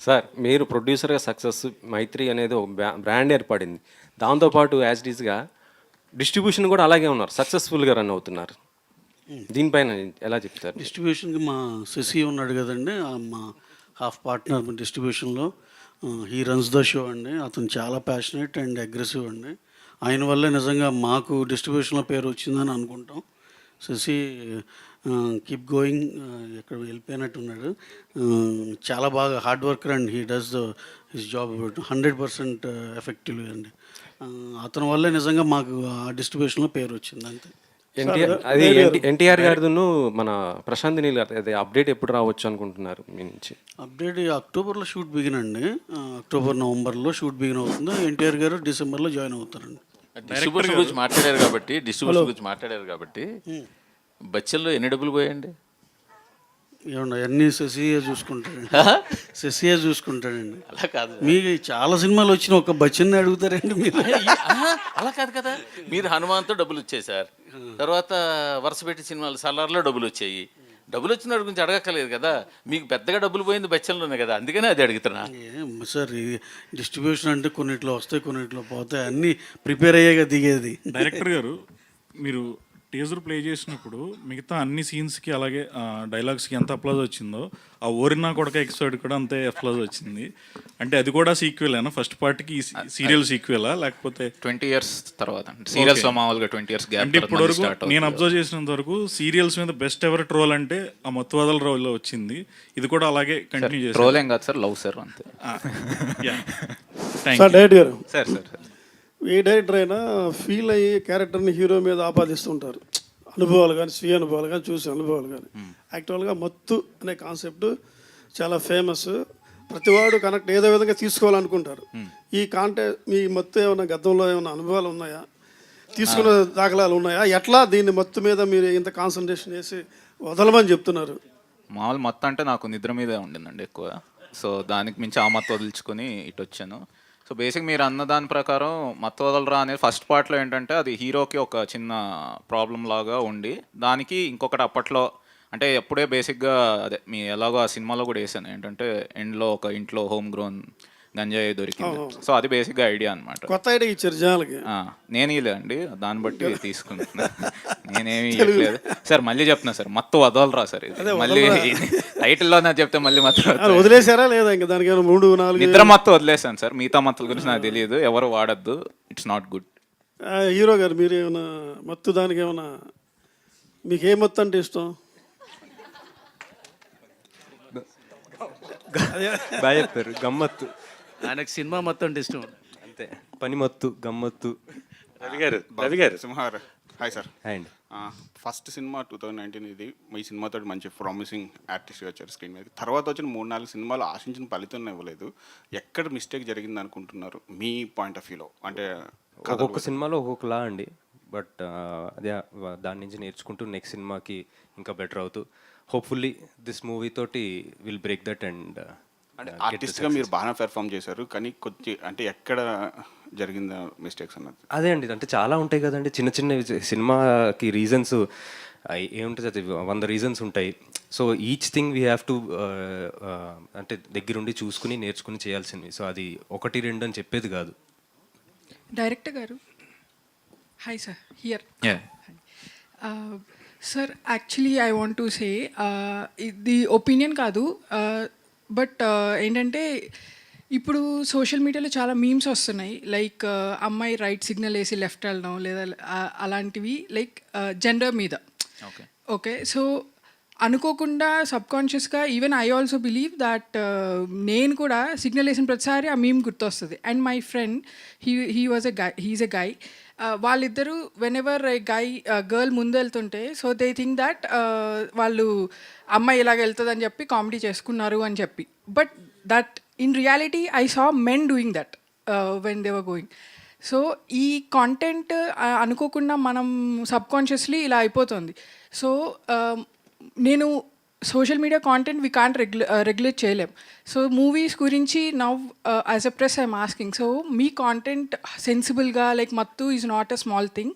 Sir మీరు ప్రొడ్యూసర్గా success మైత్రి అనేది ఒక బ్రాండ్ ఏర్పడింది. దాంతోపాటు యాజ్ ఇట్ ఈస్గా డిస్ట్రిబ్యూషన్ కూడా అలాగే ఉన్నారు, సక్సెస్ఫుల్గా రన్ అవుతున్నారు. దీనిపైన ఎలా చెప్తారు? డిస్ట్రిబ్యూషన్కి మా శశి ఉన్నాడు కదండి, మా హాఫ్ పార్ట్నర్ డిస్ట్రిబ్యూషన్లో. హీ రన్స్ ద షో అండి. అతను చాలా ప్యాషనేట్ అండ్ అగ్రెసివ్ అండి. ఆయన వల్లే నిజంగా మాకు డిస్ట్రిబ్యూషన్లో పేరు వచ్చిందని అనుకుంటాం. శశి కీప్ గోయింగ్, ఎక్కడ వెళ్ళిపోయినట్టున్నాడు. చాలా బాగా hard worker and he does his job 100% effective అండి. అతని వల్లే నిజంగా మాకు ఆ డిస్ట్రిబ్యూషన్లో పేరు వచ్చింది అంతే. ఎన్టీఆర్ గారిను మన ప్రశాంత్ నీల్ గారు అదే అప్డేట్ ఎప్పుడు రావచ్చు అనుకుంటున్నారు మీ నుంచి? అప్డేట్ అక్టోబర్లో షూట్ బిగిన్ అండి. అక్టోబర్ నవంబర్లో షూట్ బిగిన్ అవుతుంది. ఎన్టీఆర్ గారు డిసెంబర్లో జాయిన్ అవుతారండి. డిస్ట్రిబ్యూషన్ గురించి మాట్లాడారు కాబట్టి బచ్చల్లో ఎన్ని డబ్బులు పోయండి? ఏమన్నా అన్నీ శశియే చూసుకుంటాడండి. శశియే చూసుకుంటాడండి. అలా కాదు, మీకు చాలా సినిమాలు వచ్చిన ఒక బచ్చన్ని అడుగుతారండి మీరు. అలా కాదు కదా. మీరు హనుమాన్తో డబ్బులు వచ్చేసారు, తర్వాత వరుస పెట్టి సినిమాలు సలార్లో డబ్బులు వచ్చాయి. డబ్బులు వచ్చిన వాడి గురించి అడగక్కలేదు కదా. మీకు పెద్దగా డబ్బులు పోయింది బచ్చల్లోనే కదా, అందుకనే అది అడుగుతున్నా. సార్ ఈ డిస్ట్రిబ్యూషన్ అంటే కొన్నిట్లో వస్తాయి, కొన్నిట్లో పోతాయి, అన్నీ ప్రిపేర్ అయ్యాక దిగేది. డైరెక్టర్ గారు, మీరు టీజర్ ప్లే చేసినప్పుడు మిగతా అన్ని సీన్స్కి అలాగే డైలాగ్స్కి ఎంత అప్లాజ్ వచ్చిందో ఆ ఓరినా కొడక ఎపిసోడ్ కూడా అంతే అప్లాజ్ వచ్చింది. అంటే అది కూడా సీక్వెలేనా? ఫస్ట్ పార్ట్కి సీరియల్ సీక్వెలా లేకపోతే 20 years తర్వాత? సీరియల్స్లో మామూలుగా 20 years గ్యాప్. అంటే ఇప్పటి వరకు నేను అబ్జర్వ్ చేసినంత వరకు సీరియల్స్ మీద బెస్ట్ ఎవర్ ట్రోల్ అంటే ఆ మత్తువదల రోల్లో వచ్చింది. ఇది కూడా అలాగే కంటిన్యూ చేస్తారు. ట్రోల్ ఏం కాదు సార్, లవ్ సార్ అంతే. సార్ సార్ ఏ డైరెక్టర్ అయినా ఫీల్ అయ్యి క్యారెక్టర్ని హీరో మీద ఆపాదిస్తుంటారు. అనుభవాలు కానీ, స్వీయ అనుభవాలు కానీ, చూసే అనుభవాలు కానీ. యాక్చువల్గా మత్తు అనే కాన్సెప్ట్ చాలా ఫేమస్. ప్రతివాడు కనెక్ట్ ఏదో విధంగా తీసుకోవాలనుకుంటారు. ఈ మీ మత్తు ఏమైనా గతంలో ఏమైనా అనుభవాలు ఉన్నాయా? తీసుకున్న దాఖలాలు ఉన్నాయా? ఎట్లా దీన్ని మత్తు మీద మీరు ఇంత కాన్సన్ట్రేషన్ చేసి వదలమని చెప్తున్నారు? మామూలు మత్తు అంటే నాకు నిద్ర మీదే ఉండిందండి ఎక్కువ. సో దానికి మించి ఆ మత్తు వదిలించుకొని ఇటు వచ్చాను. సో బేసిక్ మీరు అన్న దాని ప్రకారం మత్తు వదలరా అనేది ఫస్ట్ పార్ట్లో ఏంటంటే అది హీరోకి ఒక చిన్న ప్రాబ్లం లాగా ఉండి, దానికి ఇంకొకటి అప్పట్లో అంటే ఎప్పుడే బేసిక్గా అదే మీ ఎలాగో ఆ సినిమాలో కూడా వేసాను ఏంటంటే ఎండ్లో ఒక ఇంట్లో హోమ్ గ్రోన్ గంజాయి దొరికింది. సో అది బేసిక్గా ఐడియా అనమాట. కొత్త ఐడియా ఇచ్చారు జనాలకి. నేను ఇలేదండి, దాన్ని బట్టి తీసుకుంటున్నా. నేనేమి ఇవ్వలేదు సార్. మళ్ళీ చెప్తున్నా సార్, మత్తు వదలరా సార్. ఇది మళ్ళీ టైటిల్లో నాకు చెప్తే మళ్ళీ మత్తు వదిలేసారా లేదా? ఇంకా దానికి 3-4 నిద్ర మత్తు వదిలేసాను సార్. మిగతా మత్తుల గురించి నాకు తెలియదు, ఎవరు వాడద్దు, ఇట్స్ నాట్ గుడ్. హీరో గారు మీరు ఏమైనా మత్తు, దానికి ఏమైనా మీకు ఏ మత్తు అంటే ఇష్టం? బాగా చెప్పారు. గమ్మత్తు. ఆయనకు సినిమా మొత్తం అంటే ఇష్టం అంతే. పని మత్తు, గమ్మత్తు. రవి గారు సింహార్. Hi sir. హాయ్ అండి. ఫస్ట్ సినిమా 2019 ఇది. ఈ సినిమాతో మంచి ప్రామిసింగ్ ఆర్టిస్ట్గా వచ్చారు స్క్రీన్ మీద. తర్వాత వచ్చిన 3-4 సినిమాలు ఆశించిన ఫలితం ఇవ్వలేదు. ఎక్కడ మిస్టేక్ జరిగింది అనుకుంటున్నారు మీ పాయింట్ ఆఫ్ వ్యూలో? అంటే ఒక్కొక్క సినిమాలో ఒక్కొక్కలా అండి. బట్ అదే దాని నుంచి నేర్చుకుంటూ నెక్స్ట్ సినిమాకి ఇంకా బెటర్ అవుతూ హోప్ఫుల్లీ దిస్ మూవీ తోటి విల్ బ్రేక్ దట్. అండ్ అంటే ఆర్టిస్ట్గా మీరు బాగా పెర్ఫామ్ చేశారు, కానీ కొద్ది అంటే ఎక్కడ జరిగిందా మిస్టేక్స్ అన్నది? అదే అండి, అంటే చాలా ఉంటాయి కదండి చిన్న చిన్న సినిమాకి రీజన్స్. ఏముంటుంది అది 100 రీజన్స్ ఉంటాయి. So each thing we have to అంటే దగ్గరుండి చూసుకుని నేర్చుకుని చేయాల్సింది. సో అది 1-2 అని చెప్పేది కాదు. డైరెక్టర్ గారు hi sir. Here sir, actually I want to say ఇది ఒపీనియన్ కాదు, బట్ ఏంటంటే ఇప్పుడు సోషల్ మీడియాలో చాలా మీమ్స్ వస్తున్నాయి. లైక్ అమ్మాయి రైట్ సిగ్నల్ వేసి లెఫ్ట్ వెళ్ళడం, లేదా అలాంటివి లైక్ జెండర్ మీద. ఓకే, సో అనుకోకుండా సబ్కాన్షియస్గా even I also believe that నేను కూడా సిగ్నల్ వేసిన ప్రతిసారి ఆ మీమ్ గుర్తొస్తుంది. And my friend he is a guy. వాళ్ళిద్దరూ వెన్ ఎవర్ గర్ల్ ముందు వెళ్తుంటే సో దే థింక్ దట్ వాళ్ళు అమ్మాయి ఇలాగ వెళ్తుంది అని చెప్పి కామెడీ చేసుకున్నారు అని చెప్పి. But that in reality I saw men doing that when they were going. So ఈ కాంటెంట్ అనుకోకుండా మనం సబ్కాన్షియస్లీ ఇలా అయిపోతుంది. సో నేను social media content we can't regulate చేయలేం. సో మూవీస్ గురించి now as a press I'm asking, so మీ content సెన్సిబుల్గా like Mathu is not a small thing.